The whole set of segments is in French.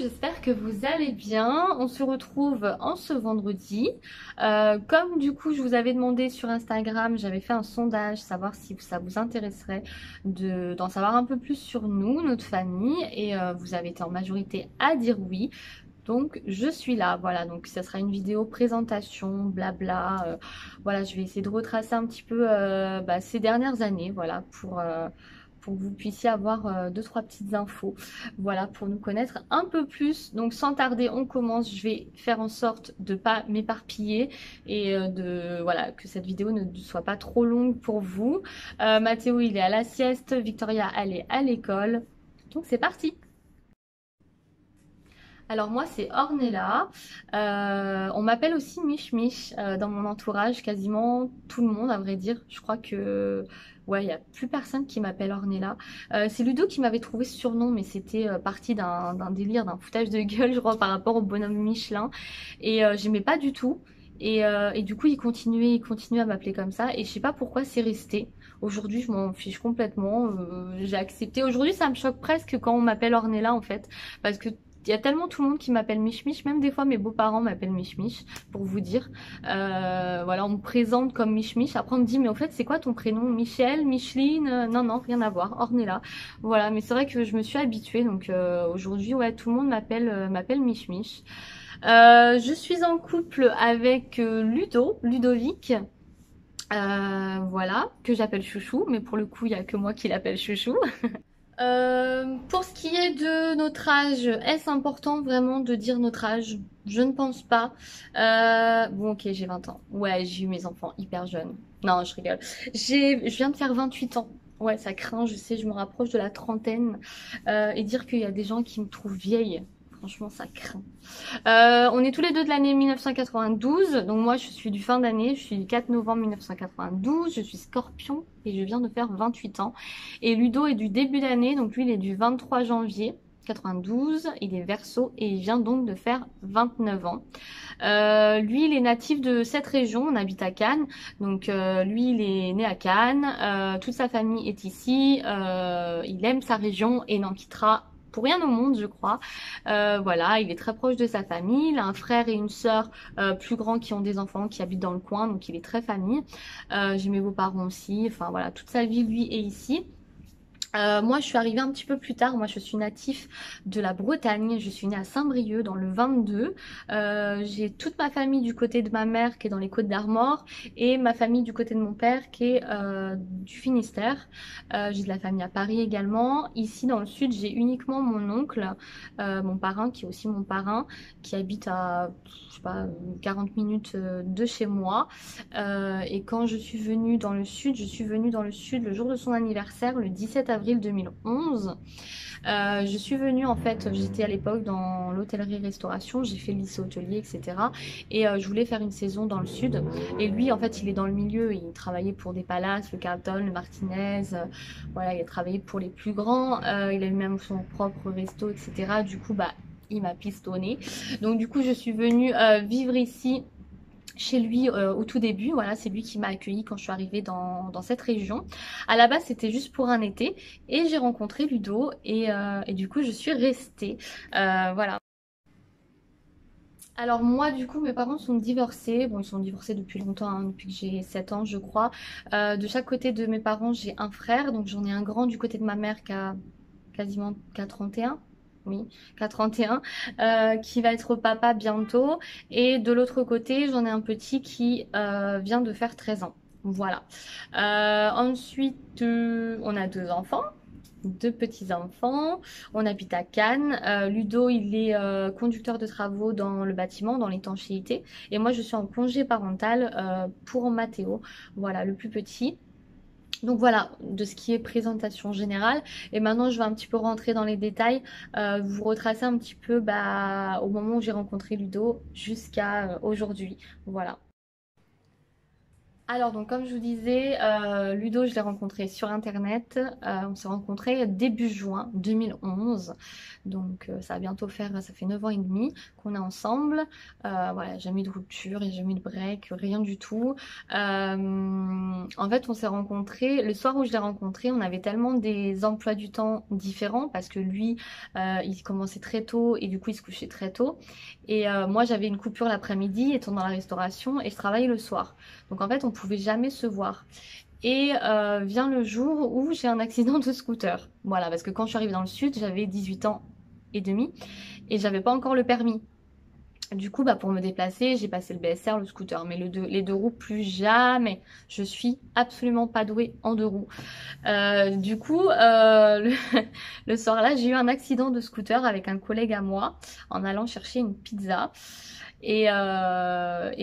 j'espère que vous allez bien. On se retrouve en ce vendredi. Comme du coup je vous avais demandé sur Instagram, j'avais fait un sondage, savoir si ça vous intéresserait d'en savoir un peu plus sur nous, notre famille, et vous avez été en majorité à dire oui. Donc je suis là, voilà, donc ça sera une vidéo présentation, blabla, voilà, je vais essayer de retracer un petit peu ces dernières années, voilà, pour que vous puissiez avoir deux, trois petites infos, voilà, pour nous connaître un peu plus. Donc sans tarder, on commence, je vais faire en sorte de pas m'éparpiller et voilà, que cette vidéo ne soit pas trop longue pour vous. Mathéo, il est à la sieste, Victoria, elle est à l'école, donc c'est parti. Alors moi c'est Ornella, on m'appelle aussi Mich Mich dans mon entourage, quasiment tout le monde à vrai dire. Je crois que ouais, il n'y a plus personne qui m'appelle Ornella. C'est Ludo qui m'avait trouvé ce surnom, mais c'était parti d'un délire, d'un foutage de gueule je crois par rapport au bonhomme Michelin. Et j'aimais pas du tout. Et du coup il continuait à m'appeler comme ça et je sais pas pourquoi c'est resté. Aujourd'hui je m'en fiche complètement, j'ai accepté. Aujourd'hui ça me choque presque quand on m'appelle Ornella en fait, parce que il y a tellement tout le monde qui m'appelle Mich Mich, même des fois mes beaux-parents m'appellent Mich Mich, pour vous dire. Voilà, on me présente comme Mich Mich. Après on me dit mais au fait c'est quoi ton prénom? Michel, Micheline? Non non, rien à voir, Ornella. Voilà, mais c'est vrai que je me suis habituée, donc aujourd'hui ouais tout le monde m'appelle Mich Mich. Je suis en couple avec Ludovic. Voilà, que j'appelle Chouchou, mais pour le coup il n'y a que moi qui l'appelle Chouchou. Pour ce qui est de notre âge, est-ce important vraiment de dire notre âge? Je ne pense pas. Bon, ok, j'ai 20 ans. Ouais, j'ai eu mes enfants hyper jeunes. Non, je rigole. Je viens de faire 28 ans. Ouais, ça craint, je sais, je me rapproche de la trentaine. Et dire qu'il y a des gens qui me trouvent vieille, franchement, ça craint. On est tous les deux de l'année 1992, donc moi je suis du fin d'année, je suis du 4 novembre 1992, je suis Scorpion et je viens de faire 28 ans. Et Ludo est du début d'année, donc lui il est du 23 janvier 92, il est Verseau et il vient donc de faire 29 ans. Lui il est natif de cette région, on habite à Cannes, donc lui il est né à Cannes, toute sa famille est ici, il aime sa région et n'en quittera pour rien au monde je crois. Voilà, il est très proche de sa famille, il a un frère et une sœur plus grands qui ont des enfants qui habitent dans le coin, donc il est très famille. J'ai mes beaux-parents aussi, enfin voilà, toute sa vie lui est ici. Moi je suis arrivée un petit peu plus tard, moi je suis natif de la Bretagne, je suis née à Saint-Brieuc dans le 22. J'ai toute ma famille du côté de ma mère qui est dans les Côtes d'Armor et ma famille du côté de mon père qui est du Finistère. J'ai de la famille à Paris également. Ici dans le sud j'ai uniquement mon oncle, mon parrain qui est aussi mon parrain, qui habite à je sais pas 40 minutes de chez moi. Et quand je suis venue dans le sud, je suis venue dans le sud le jour de son anniversaire, le 17 avril 2011. Je suis venue en fait, j'étais à l'époque dans l'hôtellerie-restauration, j'ai fait le lycée hôtelier, etc. Et je voulais faire une saison dans le sud. Et lui, en fait, il est dans le milieu, il travaillait pour des palaces, le Carlton, le Martinez. Voilà, il a travaillé pour les plus grands. Il a eu même son propre resto, etc. Du coup, bah, il m'a pistonné. Donc du coup, je suis venue vivre ici chez lui au tout début. Voilà, c'est lui qui m'a accueilli quand je suis arrivée dans cette région. À la base c'était juste pour un été et j'ai rencontré Ludo et du coup je suis restée. Voilà. Alors moi du coup mes parents sont divorcés, bon ils sont divorcés depuis longtemps, hein, depuis que j'ai 7 ans je crois. De chaque côté de mes parents j'ai un frère, donc j'en ai un grand du côté de ma mère qui a quasiment qu'à 31. Oui, qu'à 31, qui va être papa bientôt. Et de l'autre côté, j'en ai un petit qui vient de faire 13 ans. Voilà. Ensuite, on a deux enfants, deux petits-enfants. On habite à Cannes. Ludo, il est conducteur de travaux dans le bâtiment, dans l'étanchéité. Et moi, je suis en congé parental pour Mathéo. Voilà, le plus petit. Donc voilà, de ce qui est présentation générale. Et maintenant, je vais un petit peu rentrer dans les détails, vous retracer un petit peu au moment où j'ai rencontré Ludo jusqu'à aujourd'hui. Voilà. Alors donc comme je vous disais, Ludo je l'ai rencontré sur internet, on s'est rencontrés début juin 2011, donc ça fait 9 ans et demi qu'on est ensemble. Voilà, jamais eu de rupture, et jamais eu de break, rien du tout. En fait, on s'est rencontrés, le soir où je l'ai rencontré, on avait tellement des emplois du temps différents parce que lui, il commençait très tôt et du coup, il se couchait très tôt. Et moi, j'avais une coupure l'après-midi étant dans la restauration et je travaillais le soir. Donc en fait, on pouvait jamais se voir. Et vient le jour où j'ai un accident de scooter. Voilà, parce que quand je suis arrivée dans le sud, j'avais 18 ans et demi et j'avais pas encore le permis. Du coup, bah, pour me déplacer, j'ai passé le BSR, le scooter, mais les deux roues, plus jamais. Je suis absolument pas douée en deux roues. Du coup, le soir-là, j'ai eu un accident de scooter avec un collègue à moi en allant chercher une pizza. Et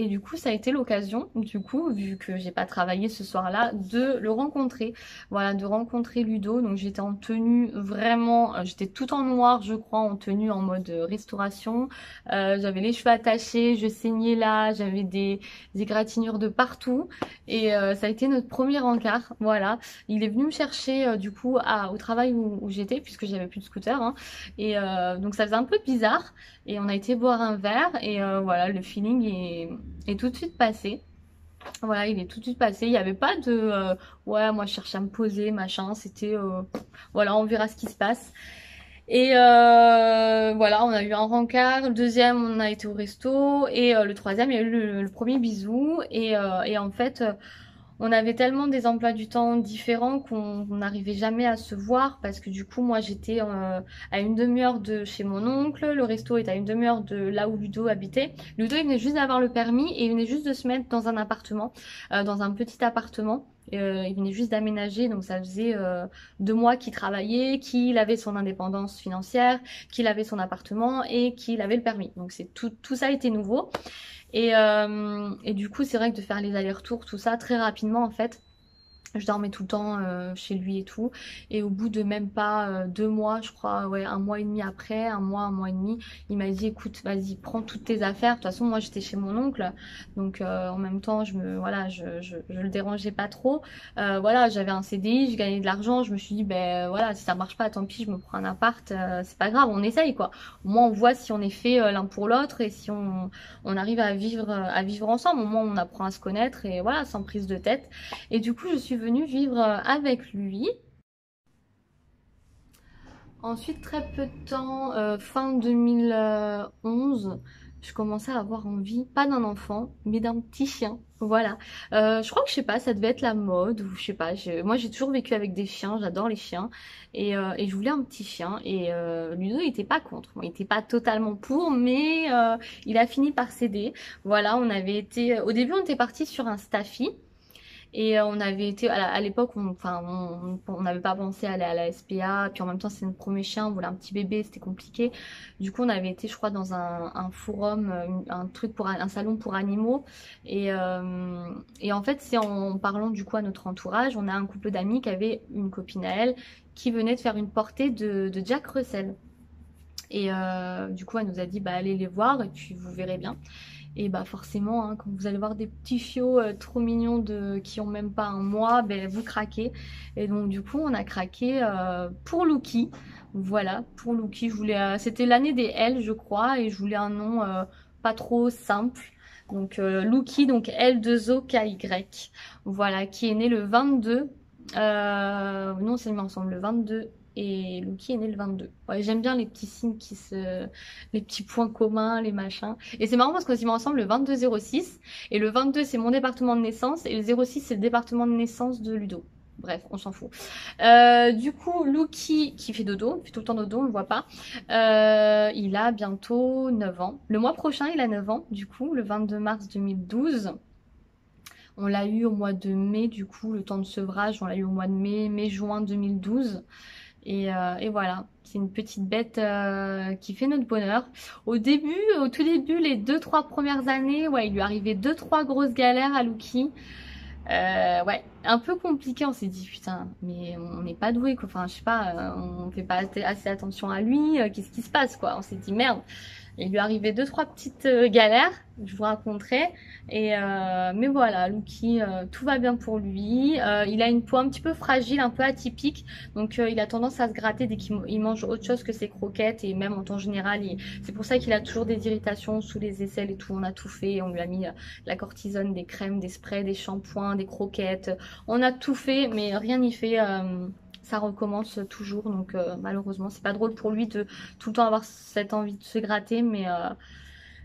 du coup, ça a été l'occasion, du coup, vu que j'ai pas travaillé ce soir-là, de le rencontrer. Voilà, de rencontrer Ludo. Donc j'étais en tenue vraiment, j'étais tout en noir, je crois, en tenue en mode restauration. J'avais les cheveux attachés, je saignais là, j'avais des égratignures de partout. Et ça a été notre premier encart. Voilà, il est venu me chercher du coup au travail où j'étais, puisque j'avais plus de scooter. Hein. Et donc ça faisait un peu bizarre. Et on a été boire un verre et voilà, le feeling est tout de suite passé. Voilà, il est tout de suite passé. Il n'y avait pas de ouais, moi je cherche à me poser, machin. C'était voilà, on verra ce qui se passe. Et voilà, on a eu un rencard. Le deuxième, on a été au resto. Et le troisième, il y a eu le premier bisou. Et en fait, on avait tellement des emplois du temps différents qu'on n'arrivait jamais à se voir parce que du coup, moi, j'étais à une demi-heure de chez mon oncle. Le resto est à une demi-heure de là où Ludo habitait. Ludo, il venait juste d'avoir le permis et il venait juste de se mettre dans un appartement, dans un petit appartement. Il venait juste d'aménager, donc ça faisait 2 mois qu'il travaillait, qu'il avait son indépendance financière, qu'il avait son appartement et qu'il avait le permis. Donc c'est tout ça était nouveau. Et du coup, c'est vrai que de faire les allers-retours, tout ça, très rapidement en fait. Je dormais tout le temps chez lui et tout. Et au bout de même pas 2 mois, je crois, ouais, 1 mois et demi après, un mois et demi, il m'a dit, écoute, vas-y, prends toutes tes affaires. De toute façon, moi, j'étais chez mon oncle. Donc, en même temps, voilà, je le dérangeais pas trop. Voilà, j'avais un CDI, je gagnais de l'argent. Je me suis dit, ben voilà, si ça marche pas, tant pis, je me prends un appart. C'est pas grave, on essaye, quoi. Au moins, on voit si on est fait l'un pour l'autre et si on arrive à vivre ensemble. Au moins, on apprend à se connaître et voilà, sans prise de tête. Et du coup, je suis venue vivre avec lui. Ensuite, très peu de temps, fin 2011, je commençais à avoir envie, pas d'un enfant, mais d'un petit chien. Voilà. Je crois que, je sais pas, ça devait être la mode, ou je sais pas. Moi, j'ai toujours vécu avec des chiens, j'adore les chiens. Et je voulais un petit chien. Et Ludo, il était pas contre. Bon, il était pas totalement pour, mais il a fini par céder. Voilà, on avait été... Au début, on était parti sur un Staffy. Et on avait été, à l'époque, on n'avait pas pensé à aller à la SPA. Puis en même temps, c'est notre premier chien, on voulait un petit bébé, c'était compliqué. Du coup, on avait été, je crois, dans un forum, un truc pour un salon pour animaux. Et en fait, c'est en parlant du coup à notre entourage, on a un couple d'amis qui avait une copine à elle qui venait de faire une portée de Jack Russell. Et du coup, elle nous a dit, bah allez les voir et puis vous verrez bien. Et bah forcément, hein, quand vous allez voir des petits chiots trop mignons qui ont même pas un mois, ben vous craquez. Et donc du coup, on a craqué pour Lucky. Voilà, pour Lucky. C'était l'année des L, je crois, et je voulais un nom pas trop simple. Donc Lucky, donc L2OKY. Voilà, qui est né le 22. Non, c'est il me semble le 22. Et Lucky est né le 22. Ouais, j'aime bien les petits signes les petits points communs, les machins. Et c'est marrant parce qu'on s'y met ensemble le 22-06. Et le 22, c'est mon département de naissance. Et le 06, c'est le département de naissance de Ludo. Bref, on s'en fout. Du coup, Lucky, qui fait dodo, il fait tout le temps dodo, on le voit pas. Il a bientôt 9 ans. Le mois prochain, il a 9 ans, du coup, le 22 mars 2012. On l'a eu au mois de mai, du coup, le temps de sevrage, on l'a eu au mois de mai-juin 2012. Et voilà, c'est une petite bête qui fait notre bonheur. Au tout début, les 2-3 premières années, ouais, il lui arrivait 2-3 grosses galères à Lucky. Ouais, un peu compliqué, on s'est dit putain, mais on n'est pas doué quoi. Enfin, je sais pas, on fait pas assez attention à lui, qu'est-ce qui se passe quoi? On s'est dit merde. Il lui arrivait deux, trois petites galères, je vous raconterai. Mais voilà, Lucky, tout va bien pour lui. Il a une peau un petit peu fragile, un peu atypique. Donc il a tendance à se gratter dès qu'il mange autre chose que ses croquettes. Et même en temps général, c'est pour ça qu'il a toujours des irritations sous les aisselles et tout. On a tout fait. On lui a mis la cortisone, des crèmes, des sprays, des shampoings, des croquettes. On a tout fait, mais rien n'y fait. Ça recommence toujours, donc malheureusement c'est pas drôle pour lui de tout le temps avoir cette envie de se gratter, mais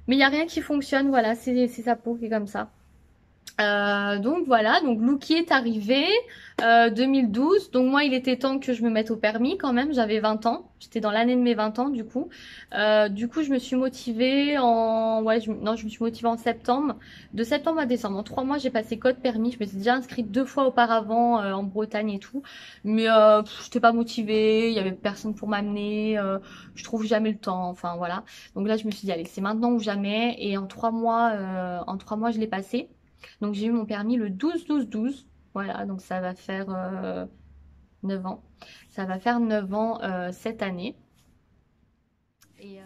il y a rien qui fonctionne, voilà, c'est sa peau qui est comme ça. Donc voilà, donc Lucky est arrivé 2012. Donc moi, il était temps que je me mette au permis quand même. J'avais 20 ans. J'étais dans l'année de mes 20 ans du coup. Je me suis motivée je me suis motivée en septembre. De septembre à décembre, en 3 mois, j'ai passé code permis. Je me suis déjà inscrite 2 fois auparavant en Bretagne et tout. Mais j'étais pas motivée. Il y avait personne pour m'amener. Je trouve jamais le temps. Enfin voilà. Donc là, je me suis dit allez, c'est maintenant ou jamais. Et en 3 mois, je l'ai passé. Donc j'ai eu mon permis le 12-12-12. Voilà, donc ça va faire 9 ans. Ça va faire 9 ans cette année. Et,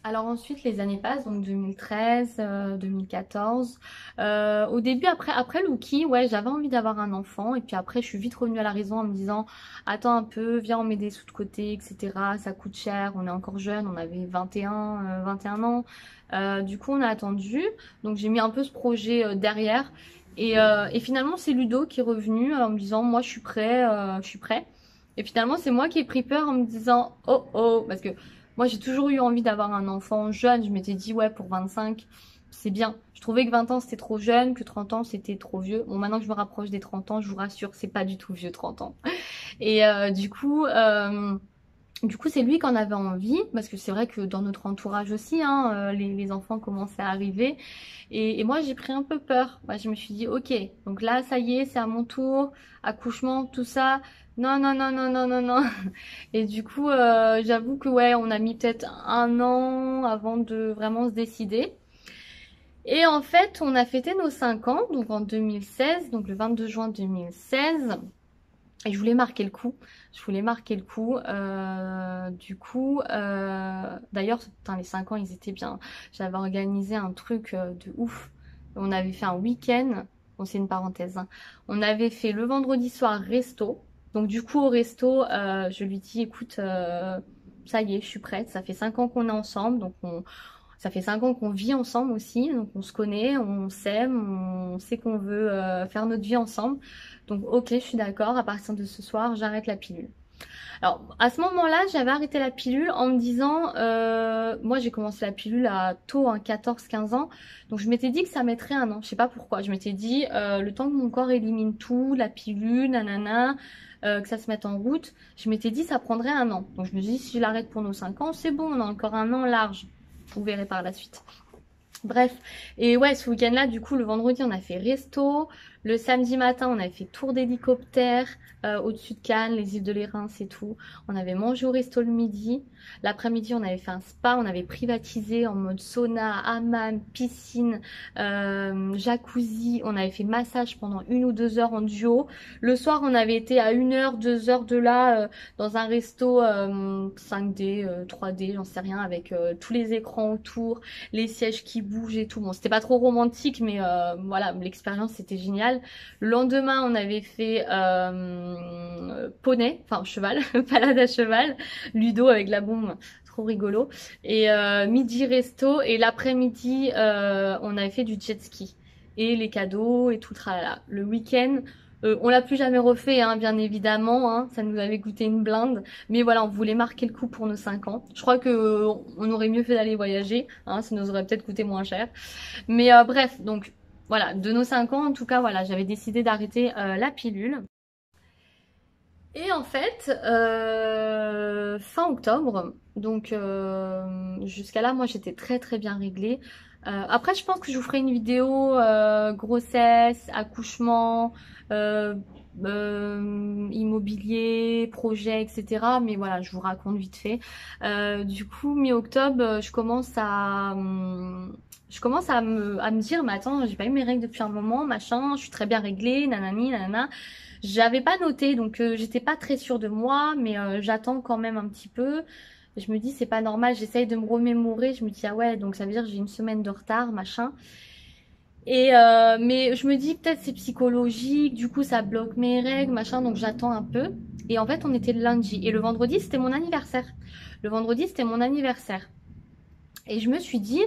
alors ensuite, les années passent, donc 2013, 2014. Au début, après Lucky, ouais, j'avais envie d'avoir un enfant. Et puis après, je suis vite revenue à la raison en me disant, attends un peu, viens, on met des sous de côté, etc. Ça coûte cher, on est encore jeune, on avait 21 ans. Du coup, on a attendu. Donc j'ai mis un peu ce projet derrière. Et finalement, c'est Ludo qui est revenu en me disant, moi, je suis prêt, je suis prêt. Et finalement, c'est moi qui ai pris peur en me disant, oh oh, parce que moi, j'ai toujours eu envie d'avoir un enfant jeune. Je m'étais dit, ouais, pour 25, c'est bien. Je trouvais que 20 ans, c'était trop jeune, que 30 ans, c'était trop vieux. Bon, maintenant que je me rapproche des 30 ans, je vous rassure, c'est pas du tout vieux 30 ans. Et du coup, c'est lui qui en avait envie, parce que c'est vrai que dans notre entourage aussi, hein, les enfants commençaient à arriver. Et moi, j'ai pris un peu peur. Moi, je me suis dit, ok, donc là, ça y est, c'est à mon tour, accouchement, tout ça. Non, non, non, non, non, non, non. Et du coup, j'avoue que ouais, on a mis peut-être 1 an avant de vraiment se décider. Et en fait, on a fêté nos 5 ans, donc en 2016, donc le 22 juin 2016. Et je voulais marquer le coup. Je voulais marquer le coup. D'ailleurs, putain, les 5 ans, ils étaient bien. J'avais organisé un truc de ouf. On avait fait un week-end. Bon, c'est une parenthèse, hein. On avait fait le vendredi soir resto. Donc du coup, au resto, je lui dis, écoute, ça y est, je suis prête. Ça fait 5 ans qu'on est ensemble. Ça fait 5 ans qu'on vit ensemble aussi. Donc on se connaît, on s'aime, on sait qu'on veut faire notre vie ensemble. Donc ok, je suis d'accord, à partir de ce soir, j'arrête la pilule. Alors à ce moment-là, j'avais arrêté la pilule en me disant, moi j'ai commencé la pilule à tôt, hein, 14-15 ans, donc je m'étais dit que ça mettrait 1 an, je sais pas pourquoi, je m'étais dit, le temps que mon corps élimine tout, la pilule, nanana, que ça se mette en route, je m'étais dit ça prendrait 1 an. Donc je me dis si je l'arrête pour nos 5 ans, c'est bon, on a encore 1 an large, vous verrez par la suite. Bref, et ouais, ce week-end-là, du coup, le vendredi, on a fait resto. Le samedi matin, on a fait tour d'hélicoptère au-dessus de Cannes, les îles de l'Érins et tout. On avait mangé au resto le midi. L'après-midi, on avait fait un spa, on avait privatisé en mode sauna, hammam, piscine, jacuzzi. On avait fait massage pendant 1 ou 2 heures en duo. Le soir, on avait été à 1 heure, 2 heures de là, dans un resto 5D, 3D, j'en sais rien, avec tous les écrans autour, les sièges qui bougent et tout. Bon, c'était pas trop romantique, mais voilà, l'expérience c'était génial. Le lendemain, on avait fait poney, enfin cheval, balade à cheval, Ludo avec la bombe, trop rigolo. Et midi resto, et l'après-midi, on avait fait du jet ski. Et les cadeaux et tout, tralala. Le week-end, on l'a plus jamais refait, hein, bien évidemment, hein, ça nous avait coûté une blinde. Mais voilà, on voulait marquer le coup pour nos 5 ans. Je crois que on aurait mieux fait d'aller voyager, hein, ça nous aurait peut-être coûté moins cher. Mais bref, donc voilà, de nos 5 ans, en tout cas, voilà, j'avais décidé d'arrêter la pilule. Et en fait, fin octobre, donc jusqu'à là, moi j'étais très très bien réglée. Après, je pense que je vous ferai une vidéo grossesse, accouchement, immobilier, projet, etc. Mais voilà, je vous raconte vite fait. Du coup, mi-octobre, je commence à me dire, mais attends, j'ai pas eu mes règles depuis un moment, machin, je suis très bien réglée, nanani, nanana. J'avais pas noté, donc j'étais pas très sûre de moi, mais j'attends quand même un petit peu. Et je me dis, c'est pas normal, j'essaye de me remémorer. Je me dis, ah ouais, donc ça veut dire que j'ai une semaine de retard, machin. Et mais je me dis, peut-être c'est psychologique, du coup ça bloque mes règles, machin, donc j'attends un peu. Et en fait, on était le lundi. Et le vendredi, c'était mon anniversaire. Le vendredi, c'était mon anniversaire. Et je me suis dit,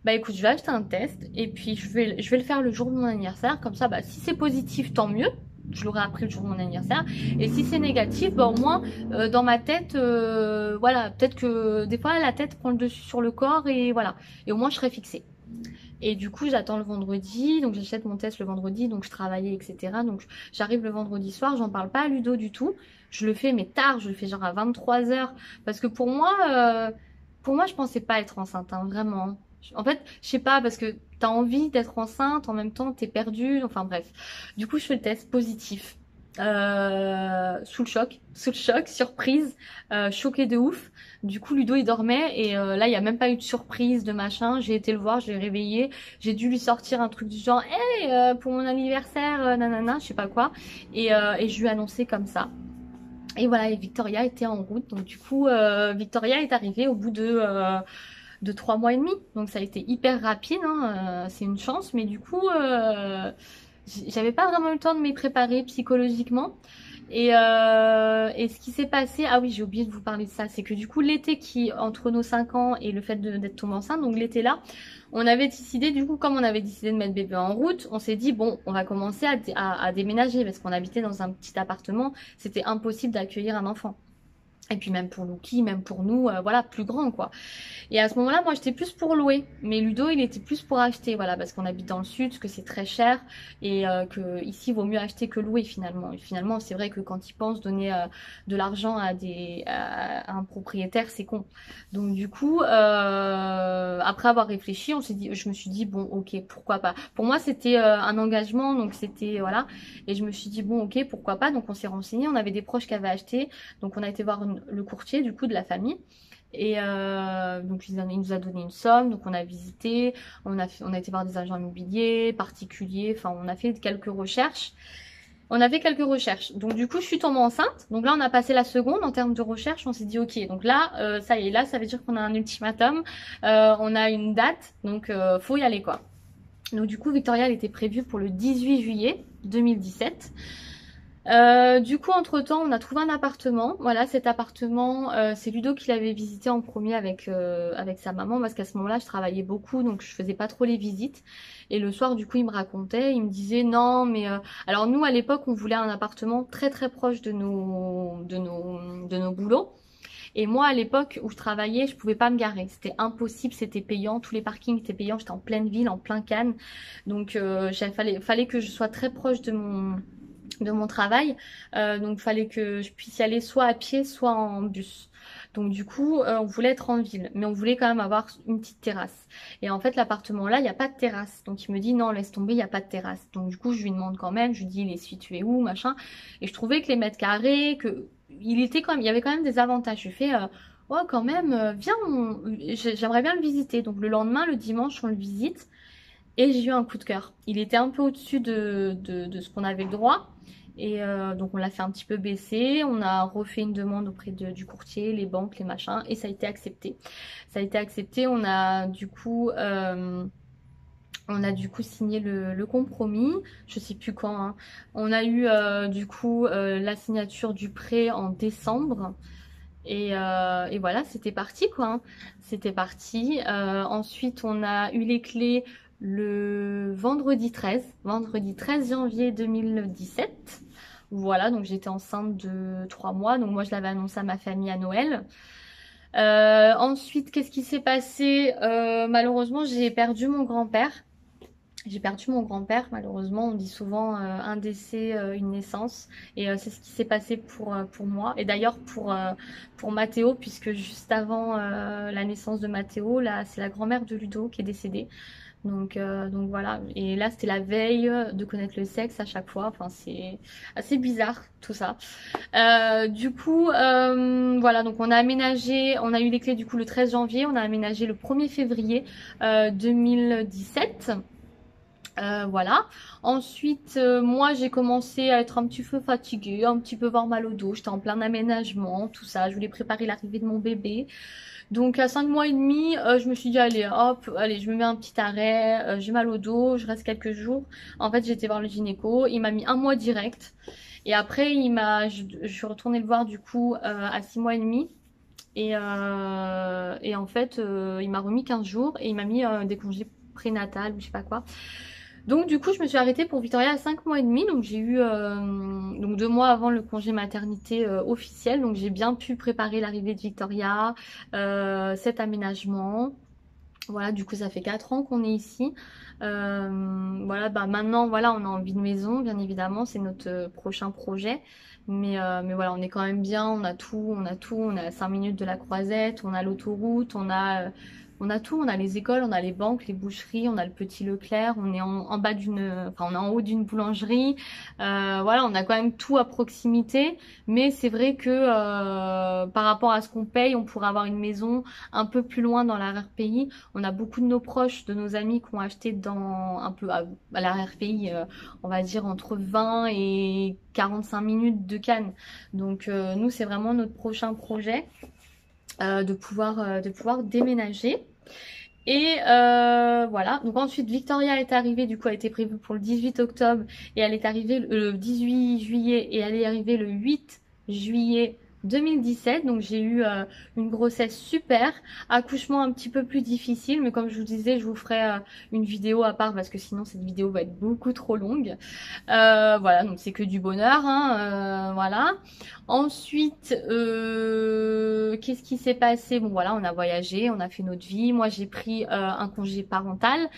bah écoute, je vais acheter un test et puis je vais le faire le jour de mon anniversaire. Comme ça, bah si c'est positif, tant mieux. Je l'aurai appris le jour de mon anniversaire. Et si c'est négatif, bah au moins dans ma tête, voilà, peut-être que des fois la tête prend le dessus sur le corps et voilà. Et au moins je serai fixée. Et du coup, j'attends le vendredi, donc j'achète mon test le vendredi, donc je travaillais, etc. Donc j'arrive le vendredi soir, j'en parle pas à Ludo du tout. Je le fais, mais tard, je le fais genre à 23h. Parce que pour moi, je pensais pas être enceinte, hein, vraiment. En fait, je sais pas, parce que t'as envie d'être enceinte, en même temps, t'es perdue, enfin bref. Du coup, je fais le test positif. Sous le choc, surprise, choquée de ouf. Du coup, Ludo il dormait et là il y a même pas eu de surprise de machin. J'ai été le voir, je l'ai réveillé, j'ai dû lui sortir un truc du genre, hey, pour mon anniversaire, nanana, je sais pas quoi, et je lui ai annoncé comme ça. Et voilà, et Victoria était en route. Donc du coup, Victoria est arrivée au bout de 3 mois et demi. Donc ça a été hyper rapide, hein, c'est une chance, mais du coup, j'avais pas vraiment eu le temps de m'y préparer psychologiquement. Et ce qui s'est passé, ah oui, j'ai oublié de vous parler de ça, c'est que du coup l'été qui entre nos 5 ans et le fait d'être tombée enceinte, donc l'été là, on avait décidé, du coup comme on avait décidé de mettre bébé en route, on s'est dit bon, on va commencer à déménager parce qu'on habitait dans un petit appartement, c'était impossible d'accueillir un enfant. Et puis même pour Lucky, même pour nous, voilà, plus grand quoi. Et à ce moment-là, moi, j'étais plus pour louer. Mais Ludo, il était plus pour acheter, voilà, parce qu'on habite dans le sud, que c'est très cher et que ici, il vaut mieux acheter que louer finalement. Et finalement, c'est vrai que quand ils pensent donner de l'argent à un propriétaire, c'est con. Donc du coup, après avoir réfléchi, je me suis dit bon, ok, pourquoi pas. Pour moi, c'était un engagement, donc c'était voilà. Et je me suis dit bon, ok, pourquoi pas. Donc on s'est renseigné, on avait des proches qui avaient acheté, donc on a été voir le courtier du coup de la famille. Et donc il nous a donné une somme, donc on a visité, on a été voir des agents immobiliers, particuliers, enfin on a fait quelques recherches. On a fait quelques recherches. Donc du coup je suis tombée enceinte. Donc là on a passé la seconde en termes de recherche, on s'est dit ok, donc là ça y est, là ça veut dire qu'on a un ultimatum, on a une date, donc faut y aller quoi. Donc du coup Victoria elle était prévue pour le 18 juillet 2017. Du coup, entre-temps, on a trouvé un appartement. Voilà, cet appartement, c'est Ludo qui l'avait visité en premier avec sa maman parce qu'à ce moment-là, je travaillais beaucoup, donc je faisais pas trop les visites. Et le soir, du coup, il me racontait, il me disait non, mais alors nous, à l'époque, on voulait un appartement très très proche de nos boulots. Et moi, à l'époque où je travaillais, je pouvais pas me garer. C'était impossible, c'était payant. Tous les parkings étaient payants. J'étais en pleine ville, en plein Cannes. Donc, fallait que je sois très proche de mon travail, donc il fallait que je puisse y aller soit à pied soit en bus. Donc du coup on voulait être en ville mais on voulait quand même avoir une petite terrasse et en fait l'appartement là il n'y a pas de terrasse, donc il me dit non laisse tomber, il n'y a pas de terrasse. Donc du coup je lui demande quand même, je lui dis il est situé où machin, et je trouvais que les mètres carrés, que il y avait quand même des avantages. Je fais ouais quand même viens, j'aimerais bien le visiter. Donc le lendemain, le dimanche, on le visite. Et j'ai eu un coup de cœur. Il était un peu au-dessus de ce qu'on avait le droit. Et donc on l'a fait un petit peu baisser. On a refait une demande auprès du courtier, les banques, les machins. Et ça a été accepté. Ça a été accepté. On a du coup signé le compromis. Je sais plus quand, hein. On a eu du coup la signature du prêt en décembre. Et voilà, c'était parti quoi, hein. C'était parti. Ensuite, on a eu les clés le vendredi 13 janvier 2017. Voilà, donc j'étais enceinte de 3 mois. Donc moi, je l'avais annoncé à ma famille à Noël. Ensuite, qu'est-ce qui s'est passé? Malheureusement, j'ai perdu mon grand-père. J'ai perdu mon grand-père, malheureusement. On dit souvent un décès, une naissance. Et c'est ce qui s'est passé pour moi. Et d'ailleurs pour Mathéo, puisque juste avant la naissance de Mathéo, là, c'est la grand-mère de Ludo qui est décédée. Donc voilà. Et là, c'était la veille de connaître le sexe à chaque fois. Enfin, c'est assez bizarre tout ça. Du coup, voilà. Donc on a aménagé, on a eu les clés du coup le 13 janvier. On a aménagé le 1er février 2017. Voilà. Ensuite, moi, j'ai commencé à être un petit peu fatiguée, un petit peu voir mal au dos. J'étais en plein aménagement, tout ça. Je voulais préparer l'arrivée de mon bébé. Donc, à 5 mois et demi, je me suis dit, allez, hop, allez, je me mets un petit arrêt. J'ai mal au dos, je reste quelques jours. En fait, j'ai été voir le gynéco. Il m'a mis 1 mois direct. Et après, je suis retournée le voir du coup à 6 mois et demi. Et en fait, il m'a remis 15 jours et il m'a mis des congés prénatales ou je sais pas quoi. Donc du coup, je me suis arrêtée pour Victoria à 5 mois et demi. Donc j'ai eu donc 2 mois avant le congé maternité officiel. Donc j'ai bien pu préparer l'arrivée de Victoria, cet aménagement. Voilà, du coup ça fait 4 ans qu'on est ici. Voilà, bah maintenant voilà, on a envie de maison, bien évidemment, c'est notre prochain projet. Mais voilà, on est quand même bien, on a tout, on a 5 minutes de la Croisette, on a l'autoroute, on a tout, on a les écoles, on a les banques, les boucheries, on a le petit Leclerc, on est en bas enfin on est en haut d'une boulangerie. Voilà, on a quand même tout à proximité. Mais c'est vrai que par rapport à ce qu'on paye, on pourrait avoir une maison un peu plus loin dans l'arrière-pays. On a beaucoup de nos proches, de nos amis qui ont acheté dans un peu à l'arrière-pays, on va dire entre 20 et 45 minutes de Cannes. Donc nous, c'est vraiment notre prochain projet de pouvoir déménager. Et voilà, donc ensuite Victoria est arrivée, du coup elle était prévue pour le 18 octobre et elle est arrivée le 18 juillet et elle est arrivée le 8 juillet 2017. Donc j'ai eu une grossesse super, accouchement un petit peu plus difficile, mais comme je vous disais, je vous ferai une vidéo à part parce que sinon cette vidéo va être beaucoup trop longue. Voilà, donc c'est que du bonheur, hein, voilà. Ensuite, qu'est-ce qui s'est passé? Bon voilà, on a voyagé, on a fait notre vie. Moi, j'ai pris un congé parental.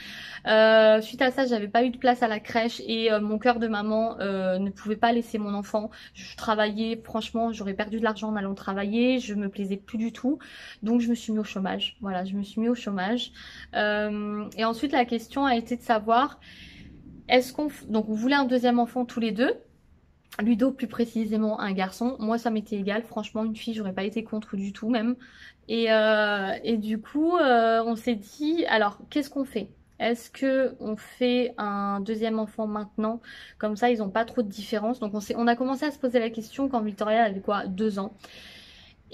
Suite à ça, j'avais pas eu de place à la crèche et mon cœur de maman ne pouvait pas laisser mon enfant. Je travaillais, franchement, j'aurais perdu de l'argent en allant travailler. Je me plaisais plus du tout, donc je me suis mis au chômage. Voilà, je me suis mis au chômage. Et ensuite, la question a été de savoir donc on voulait un deuxième enfant tous les deux. Ludo plus précisément un garçon. Moi ça m'était égal, franchement une fille j'aurais pas été contre du tout même. Et du coup on s'est dit alors qu'est-ce qu'on fait? Est-ce que on fait un deuxième enfant maintenant? Comme ça ils ont pas trop de différence. Donc on a commencé à se poser la question quand Victoria avait quoi 2 ans.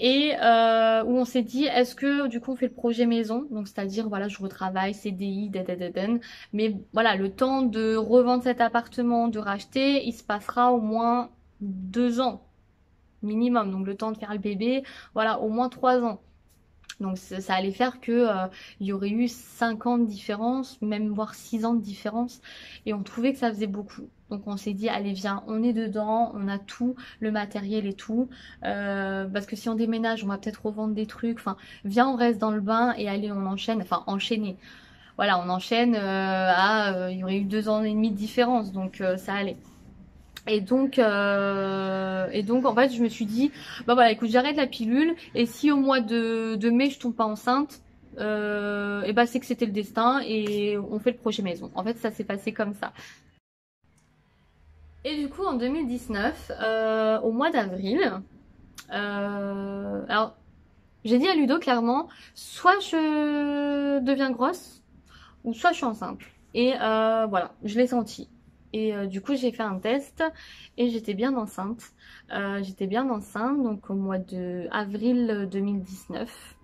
Et où on s'est dit, est-ce que du coup on fait le projet maison, donc c'est-à-dire voilà je retravaille, CDI, mais voilà le temps de revendre cet appartement, de racheter, il se passera au moins 2 ans minimum, donc le temps de faire le bébé, voilà au moins 3 ans. Donc ça allait faire que il y aurait eu 5 ans de différence, même voire 6 ans de différence. Et on trouvait que ça faisait beaucoup. Donc on s'est dit, allez viens, on est dedans, on a tout, le matériel et tout. Parce que si on déménage, on va peut-être revendre des trucs. Enfin, viens, on reste dans le bain et allez, on enchaîne. Enfin, enchaîner. Voilà, on enchaîne il y aurait eu 2 ans et demi de différence. Donc ça allait. Et donc en fait je me suis dit bah voilà écoute j'arrête la pilule et si au mois de mai je tombe pas enceinte et bah c'est que c'était le destin et on fait le projet maison. En fait ça s'est passé comme ça. Et du coup en 2019 au mois d'avril alors j'ai dit à Ludo clairement soit je deviens grosse ou soit je suis enceinte. Et voilà, je l'ai senti. Et du coup, j'ai fait un test et j'étais bien enceinte. J'étais bien enceinte, donc au mois de avril 2019.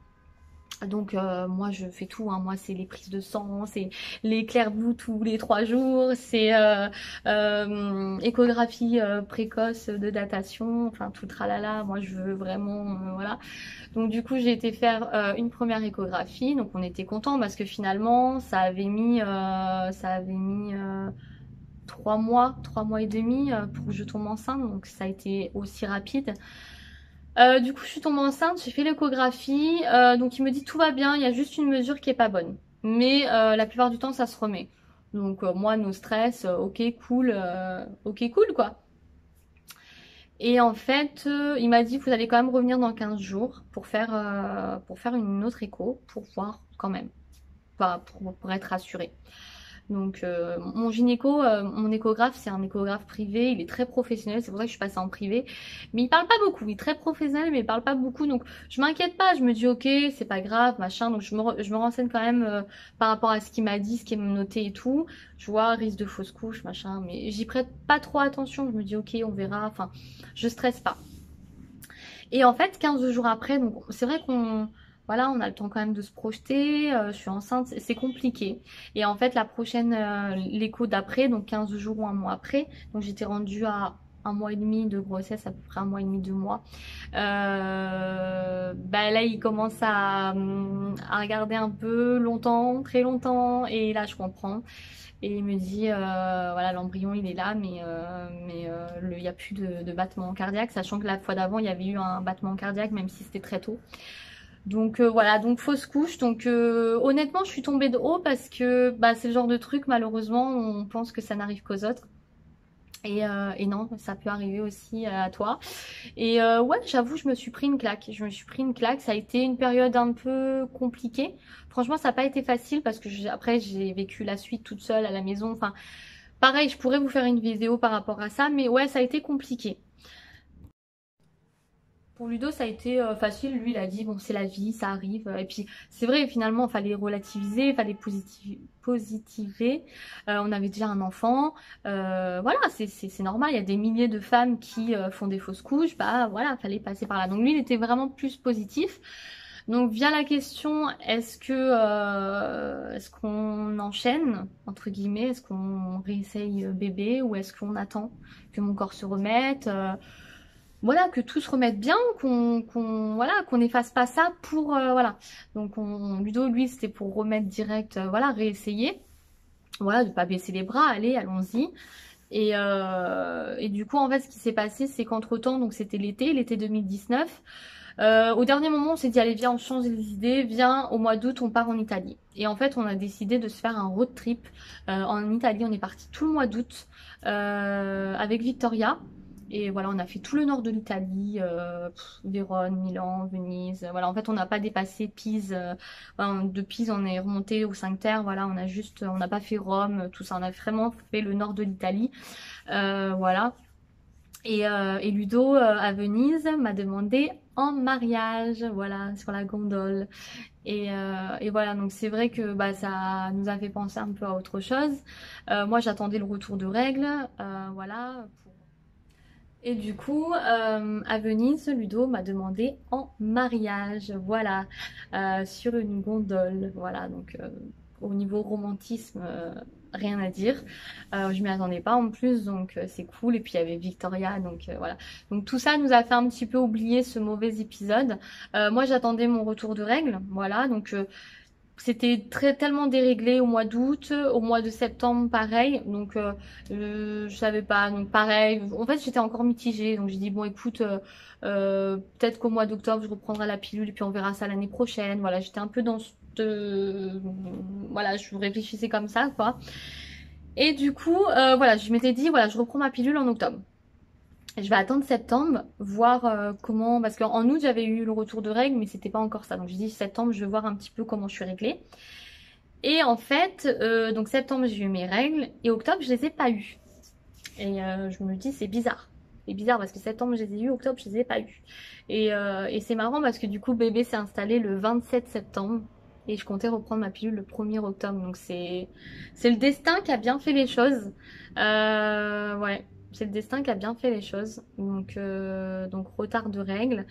Donc moi je fais tout, hein. Moi c'est les prises de sang, c'est les clairs-bouts tous les 3 jours, c'est échographie précoce de datation, enfin tout le tralala, moi je veux vraiment, voilà. Donc du coup j'ai été faire une première échographie, donc on était content parce que finalement ça avait mis 3 mois et demi pour que je tombe enceinte, donc ça a été aussi rapide. Du coup, je suis tombée enceinte, j'ai fait l'échographie, donc il me dit tout va bien, il y a juste une mesure qui est pas bonne. Mais la plupart du temps, ça se remet. Donc moi, no stress, ok, cool quoi. Et en fait, il m'a dit vous allez quand même revenir dans 15 jours pour faire une autre écho, pour voir quand même, pour être rassurée. Donc mon gynéco, mon échographe, c'est un échographe privé, il est très professionnel, c'est pour ça que je suis passée en privé. Mais il parle pas beaucoup, il est très professionnel mais il parle pas beaucoup. Donc je m'inquiète pas, je me dis ok, c'est pas grave, machin. Donc je me renseigne quand même par rapport à ce qu'il m'a dit, ce qu'il m'a noté et tout. Je vois risque de fausse couche, machin, mais j'y prête pas trop attention. Je me dis ok, on verra, enfin je stresse pas. Et en fait 15 jours après, donc c'est vrai qu'on... Voilà, on a le temps quand même de se projeter, je suis enceinte, c'est compliqué. Et en fait, la prochaine, l'écho d'après, donc 15 jours ou un mois après, donc j'étais rendue à un mois et demi de grossesse, à peu près un mois et demi, 2 mois. Bah là, il commence à regarder un peu longtemps, très longtemps, et là, je comprends. Et il me dit, voilà, l'embryon, il est là, il n'y a plus de battement cardiaque, sachant que la fois d'avant, il y avait eu un battement cardiaque, même si c'était très tôt. Donc voilà, donc fausse couche. Donc honnêtement, je suis tombée de haut parce que bah, c'est le genre de truc, malheureusement, on pense que ça n'arrive qu'aux autres. Et non, ça peut arriver aussi à toi. Et ouais, j'avoue, je me suis pris une claque. Je me suis pris une claque. Ça a été une période un peu compliquée. Franchement, ça n'a pas été facile parce que après, j'ai vécu la suite toute seule à la maison. Enfin, pareil, je pourrais vous faire une vidéo par rapport à ça. Mais ouais, ça a été compliqué. Pour Ludo, ça a été facile. Lui, il a dit, bon, c'est la vie, ça arrive. Et puis, c'est vrai, finalement, il fallait relativiser, il fallait positiver. On avait déjà un enfant. Voilà, c'est normal. Il y a des milliers de femmes qui font des fausses couches. Bah, voilà, il fallait passer par là. Donc, lui, il était vraiment plus positif. Donc, vient la question, est-ce qu'on enchaîne, entre guillemets? Est-ce qu'on réessaye bébé ou est-ce qu'on attend que mon corps se remette voilà, que tout se remette bien, voilà, qu'on n'efface pas ça pour voilà. Donc Ludo, lui, c'était pour remettre direct, voilà, réessayer, voilà, de pas baisser les bras, allez, allons-y. Et du coup, en fait, ce qui s'est passé, c'est qu'entre-temps, donc c'était l'été 2019. Au dernier moment, on s'est dit, allez, viens, on change les idées, viens, au mois d'août, on part en Italie. Et en fait, on a décidé de se faire un road trip en Italie. On est parti tout le mois d'août avec Victoria. Et voilà, on a fait tout le nord de l'Italie, Vérone, Milan, Venise. Voilà, en fait, on n'a pas dépassé Pise. Voilà, de Pise, on est remonté aux 5 Terres. Voilà, on n'a pas fait Rome, tout ça. On a vraiment fait le nord de l'Italie. Voilà. Et Ludo, à Venise, m'a demandé en mariage, voilà, sur la gondole. Et voilà, donc c'est vrai que bah, ça nous a fait penser un peu à autre chose. Moi, j'attendais le retour de règles, voilà. Et du coup, à Venise, Ludo m'a demandé en mariage, voilà, sur une gondole, voilà, donc au niveau romantisme, rien à dire. Je m'y attendais pas en plus, donc c'est cool. Et puis il y avait Victoria, donc voilà. Donc tout ça nous a fait un petit peu oublier ce mauvais épisode. Moi, j'attendais mon retour de règles, voilà, donc c'était tellement déréglé au mois d'août, au mois de septembre pareil, donc je savais pas, donc pareil, en fait j'étais encore mitigée, donc j'ai dit bon écoute, peut-être qu'au mois d'octobre je reprendrai la pilule et puis on verra ça l'année prochaine, voilà, j'étais un peu dans voilà, je réfléchissais comme ça quoi, et du coup voilà, je m'étais dit voilà, je reprends ma pilule en octobre. Je vais attendre septembre, voir comment... Parce qu'en août, j'avais eu le retour de règles, mais c'était pas encore ça. Donc, j'ai dit septembre, je vais voir un petit peu comment je suis réglée. Et en fait, donc septembre, j'ai eu mes règles. Et octobre, je les ai pas eues. Et je me dis, c'est bizarre. C'est bizarre parce que septembre, je les ai eues. Octobre, je les ai pas eues. Et c'est marrant parce que du coup, bébé s'est installé le 27 septembre. Et je comptais reprendre ma pilule le 1er octobre. Donc, c'est le destin qui a bien fait les choses. Ouais. C'est le destin qui a bien fait les choses. Donc retard de règles.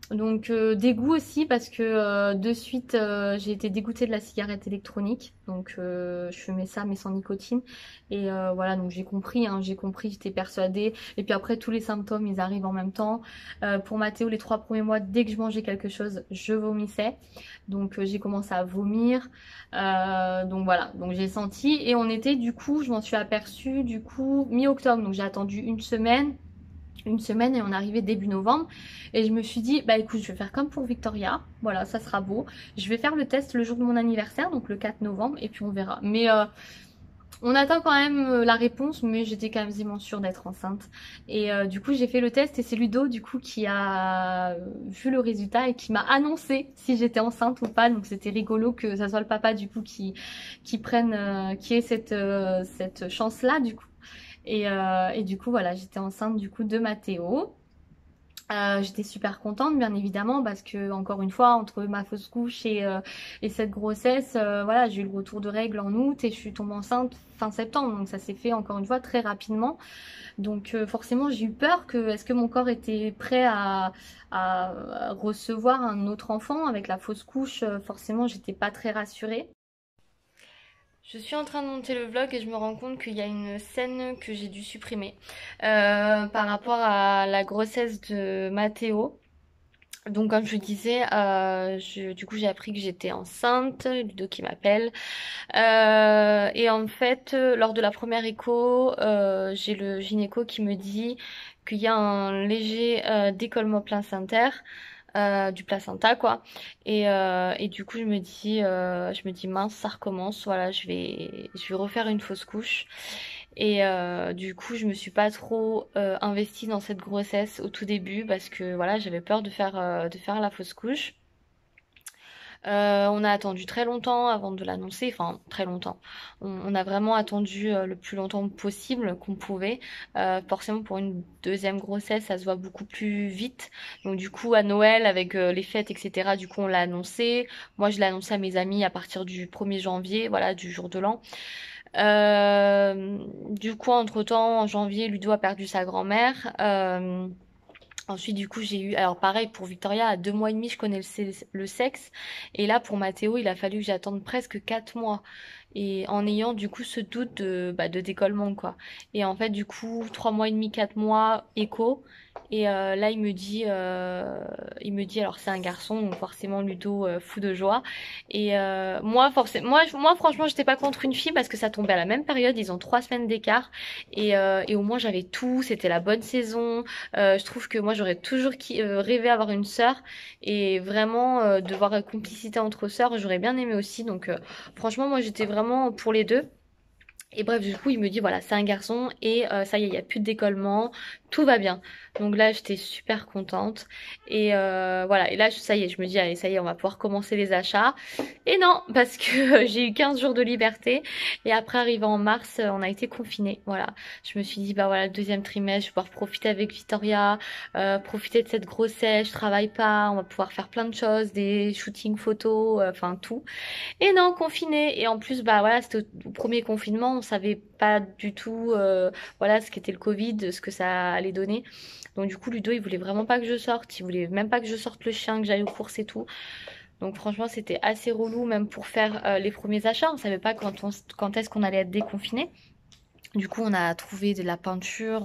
Donc dégoût aussi parce que de suite j'ai été dégoûtée de la cigarette électronique. Donc je fumais ça mais sans nicotine. Et voilà, donc j'ai compris, j'étais persuadée. Et puis après tous les symptômes ils arrivent en même temps. Pour Mathéo, les 3 premiers mois, dès que je mangeais quelque chose, je vomissais. Donc j'ai commencé à vomir. Donc voilà, donc j'ai senti. Et on était du coup, je m'en suis aperçue du coup mi-octobre. Donc j'ai attendu une semaine et on arrivait début novembre et je me suis dit bah écoute, je vais faire comme pour Victoria, voilà, ça sera beau, je vais faire le test le jour de mon anniversaire, donc le 4 novembre, et puis on verra. Mais On attend quand même la réponse, mais j'étais quasiment sûre d'être enceinte. Et du coup, j'ai fait le test et c'est Ludo du coup qui a vu le résultat et qui m'a annoncé si j'étais enceinte ou pas. Donc c'était rigolo que ça soit le papa du coup qui prenne, qui ait cette chance-là du coup. Et du coup voilà, j'étais enceinte du coup de Mathéo. J'étais super contente bien évidemment parce que encore une fois entre ma fausse couche et cette grossesse voilà j'ai eu le retour de règles en août et je suis tombée enceinte fin septembre donc ça s'est fait encore une fois très rapidement donc forcément j'ai eu peur que est-ce que mon corps était prêt à recevoir un autre enfant avec la fausse couche forcément j'étais pas très rassurée. Je suis en train de monter le vlog et je me rends compte qu'il y a une scène que j'ai dû supprimer par rapport à la grossesse de Mathéo. Donc comme je disais, du coup j'ai appris que j'étais enceinte, Ludo qui m'appelle. Et en fait, lors de la première écho, j'ai le gynéco qui me dit qu'il y a un léger décollement placentaire. Du placenta quoi et du coup je me dis mince ça recommence voilà je vais refaire une fausse couche et du coup je me suis pas trop investie dans cette grossesse au tout début parce que voilà j'avais peur de faire la fausse couche. On a attendu très longtemps avant de l'annoncer, enfin très longtemps. On a vraiment attendu le plus longtemps possible qu'on pouvait. Forcément pour une deuxième grossesse, ça se voit beaucoup plus vite. Donc du coup à Noël avec les fêtes, etc. Du coup on l'a annoncé. Moi je l'ai annoncé à mes amis à partir du 1er janvier, voilà, du jour de l'an. Du coup entre-temps, en janvier, Ludo a perdu sa grand-mère. Ensuite, du coup, j'ai eu... Alors, pareil, pour Victoria, à 2 mois et demi, je connais le sexe. Et là, pour Mathéo, il a fallu que j'attende presque 4 mois. Et en ayant, du coup, ce doute de décollement, quoi. Et en fait, du coup, 3 mois et demi, 4 mois, écho. Et là, il me dit, alors c'est un garçon, donc forcément, Ludo, fou de joie. Et moi, franchement, j'étais pas contre une fille parce que ça tombait à la même période. Ils ont 3 semaines d'écart. Et au moins, j'avais tout. C'était la bonne saison. Je trouve que moi j'aurais toujours rêvé avoir une sœur et vraiment de voir une complicité entre sœurs, j'aurais bien aimé aussi. Donc franchement moi j'étais vraiment pour les deux. Et bref, du coup, il me dit voilà, c'est un garçon et ça y est, il n'y a plus de décollement, tout va bien. Donc là, j'étais super contente. Et voilà, et là, ça y est, je me dis allez, ça y est, on va pouvoir commencer les achats. Et non, parce que j'ai eu 15 jours de liberté. Et après, arrivé en mars, on a été confinés. Voilà, je me suis dit bah voilà, le deuxième trimestre, je vais pouvoir profiter avec Victoria, profiter de cette grossesse, je travaille pas, on va pouvoir faire plein de choses, des shootings photos, enfin tout. Et non, confiné. Et en plus, bah voilà, c'était au premier confinement, on savait pas du tout, voilà, ce qu'était le Covid, ce que ça allait donner. Donc du coup, Ludo, il voulait vraiment pas que je sorte, il voulait même pas que je sorte le chien, que j'aille aux courses et tout. Donc franchement, c'était assez relou, même pour faire les premiers achats. On savait pas quand est-ce qu'on allait être déconfiné. Du coup, on a trouvé de la peinture,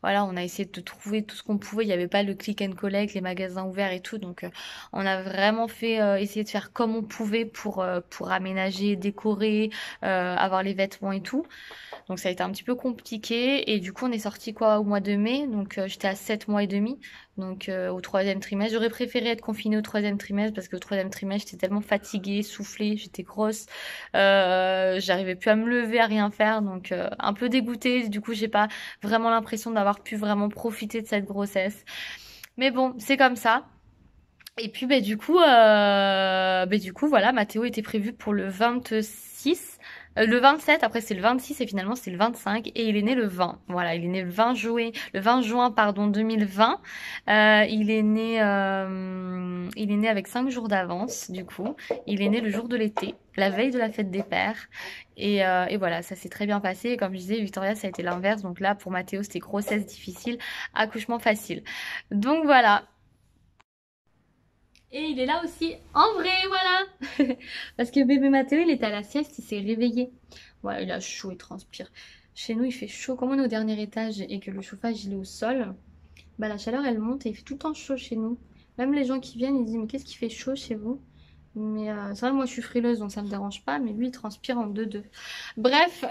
voilà, on a essayé de trouver tout ce qu'on pouvait. Il n'y avait pas le click and collect, les magasins ouverts et tout. Donc, on a vraiment essayé de faire comme on pouvait pour aménager, décorer, avoir les vêtements et tout. Donc, ça a été un petit peu compliqué. Et du coup, on est sorti quoi au mois de mai. Donc, j'étais à 7 mois et demi. Donc, au troisième trimestre. J'aurais préféré être confinée au troisième trimestre parce que au troisième trimestre, j'étais tellement fatiguée, soufflée, j'étais grosse. J'arrivais plus à me lever, à rien faire. Donc, un peu dégoûtée. Du coup, j'ai pas vraiment l'impression d'avoir pu vraiment profiter de cette grossesse. Mais bon, c'est comme ça. Et puis, du coup, voilà, Mathéo était prévu pour le 26. Le 27, après c'est le 26 et finalement c'est le 25 et il est né le 20. Voilà, il est né le 20 juin pardon 2020. Il est né avec 5 jours d'avance du coup. Il est né le jour de l'été, la veille de la fête des pères. Et voilà, ça s'est très bien passé. Et comme je disais, Victoria ça a été l'inverse. Donc là pour Mathéo c'était grossesse difficile, accouchement facile. Donc voilà. Et il est là aussi, en vrai, voilà. Parce que bébé Mathéo, il était à la sieste, il s'est réveillé. Voilà, il a chaud, il transpire. Chez nous, il fait chaud. Comme on est au dernier étage et que le chauffage, il est au sol, bah la chaleur, elle monte et il fait tout le temps chaud chez nous. Même les gens qui viennent, ils disent, mais qu'est-ce qui fait chaud chez vous? Mais c'est vrai, moi, je suis frileuse, donc ça me dérange pas. Mais lui, il transpire en deux-deux. Bref,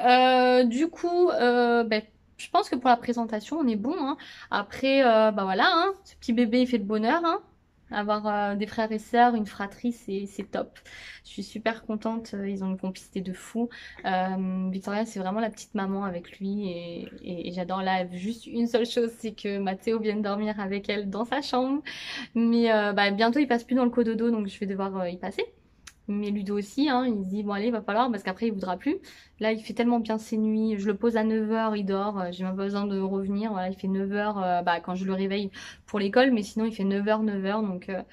du coup, je pense que pour la présentation, on est bon. Hein. Après, bah voilà, hein, ce petit bébé, il fait le bonheur. Hein. Avoir des frères et sœurs, une fratrie, c'est top. Je suis super contente, ils ont une complicité de fou. Victoria, c'est vraiment la petite maman avec lui et j'adore là. Juste une seule chose, c'est que Mathéo vienne dormir avec elle dans sa chambre. Mais bah, bientôt, il passe plus dans le cododo, donc je vais devoir y passer. Mais Ludo aussi, hein, il se dit, bon allez, il va falloir, parce qu'après il voudra plus. Là, il fait tellement bien ses nuits, je le pose à 9 h, il dort, j'ai même pas besoin de revenir. Voilà, il fait 9 h bah, quand je le réveille pour l'école, mais sinon il fait 9 h 9 h,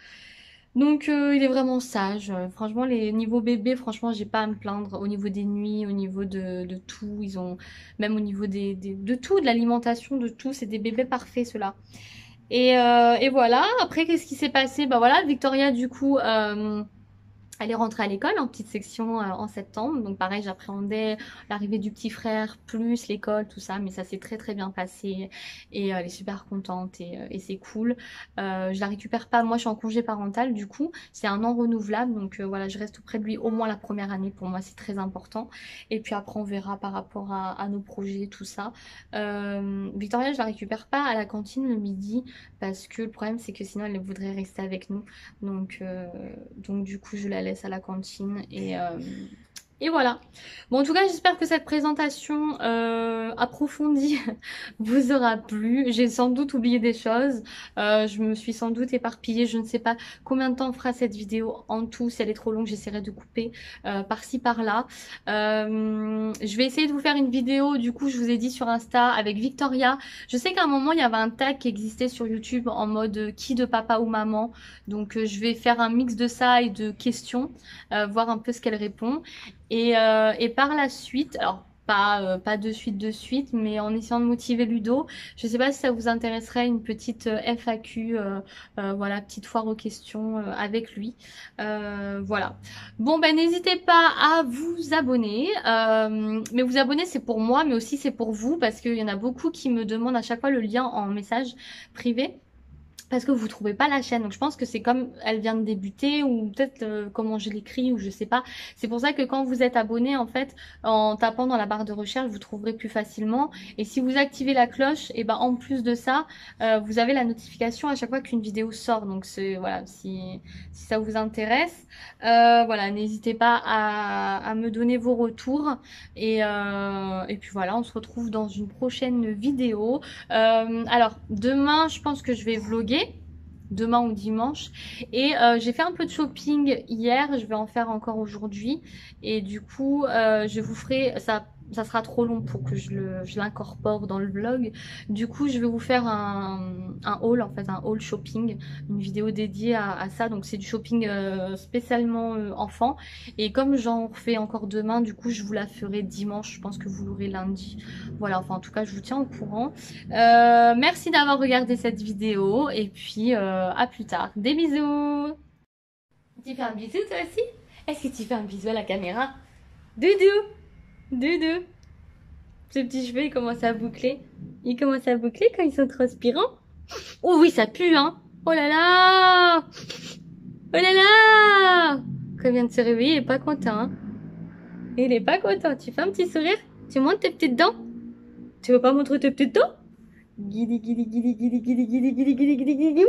donc il est vraiment sage. Franchement, les niveaux bébés, franchement, j'ai pas à me plaindre. Au niveau des nuits, au niveau de tout, ils ont, même au niveau de tout, de l'alimentation, de tout, c'est des bébés parfaits, ceux-là. Et voilà, après, qu'est-ce qui s'est passé? Bah voilà, Victoria, du coup... elle est rentrée à l'école en petite section en septembre. Donc pareil, j'appréhendais l'arrivée du petit frère, plus l'école, tout ça. Mais ça s'est très très bien passé. Et elle est super contente et c'est cool. Je la récupère pas. Moi, je suis en congé parental. Du coup, c'est un an renouvelable. Donc voilà, je reste auprès de lui au moins la première année. Pour moi, c'est très important. Et puis après, on verra par rapport à nos projets, tout ça. Victoria, je la récupère pas à la cantine le midi. Parce que le problème, c'est que sinon, elle voudrait rester avec nous. Donc du coup, je la laisse à la cantine et voilà. Bon, en tout cas, j'espère que cette présentation approfondie vous aura plu. J'ai sans doute oublié des choses. Je me suis sans doute éparpillée. Je ne sais pas combien de temps fera cette vidéo en tout. Si elle est trop longue, j'essaierai de couper par-ci, par-là. Je vais essayer de vous faire une vidéo, du coup, je vous ai dit sur Insta, avec Victoria. Je sais qu'à un moment, il y avait un tag qui existait sur YouTube en mode qui de papa ou maman. Donc, je vais faire un mix de ça et de questions, voir un peu ce qu'elle répond. Et par la suite, alors pas de suite, mais en essayant de motiver Ludo, je sais pas si ça vous intéresserait une petite FAQ, voilà, petite foire aux questions avec lui. Voilà. Bon, ben n'hésitez pas à vous abonner. Mais vous abonner, c'est pour moi, mais aussi c'est pour vous, parce qu'il y en a beaucoup qui me demandent à chaque fois le lien en message privé. Parce que vous trouvez pas la chaîne, donc je pense que c'est comme elle vient de débuter ou peut-être comment je l'écris ou je sais pas. C'est pour ça que quand vous êtes abonné, en fait, en tapant dans la barre de recherche, vous trouverez plus facilement. Et si vous activez la cloche, et ben en plus de ça, vous avez la notification à chaque fois qu'une vidéo sort. Donc c'est voilà, si ça vous intéresse, voilà, n'hésitez pas à me donner vos retours et puis voilà, on se retrouve dans une prochaine vidéo. Alors demain, je pense que je vais vlogger. Demain ou dimanche. Et j'ai fait un peu de shopping hier. Je vais en faire encore aujourd'hui. Et du coup, je vous ferai... Ça sera trop long pour que je l'incorpore dans le vlog. Du coup, je vais vous faire un haul, en fait, un haul shopping. Une vidéo dédiée à ça. Donc, c'est du shopping spécialement enfant. Et comme j'en refais encore demain, du coup, je vous la ferai dimanche. Je pense que vous l'aurez lundi. Voilà, enfin, en tout cas, je vous tiens au courant. Merci d'avoir regardé cette vidéo et puis à plus tard. Des bisous. Tu fais un bisou toi aussi? Est-ce que tu fais un bisou à la caméra? Doudou, doudou. Ce petit cheveu, il commence à boucler. Il commence à boucler quand ils sont transpirants. Oh oui, ça pue, hein. Oh là là. Oh là là. Quand il vient de se réveiller, il est pas content, hein. Il est pas content. Tu fais un petit sourire? Tu montres tes petites dents? Tu veux pas montrer tes petites dents? Guidi guidi guidi guidi guidi guidi guidi guidi guidi guidi guidi.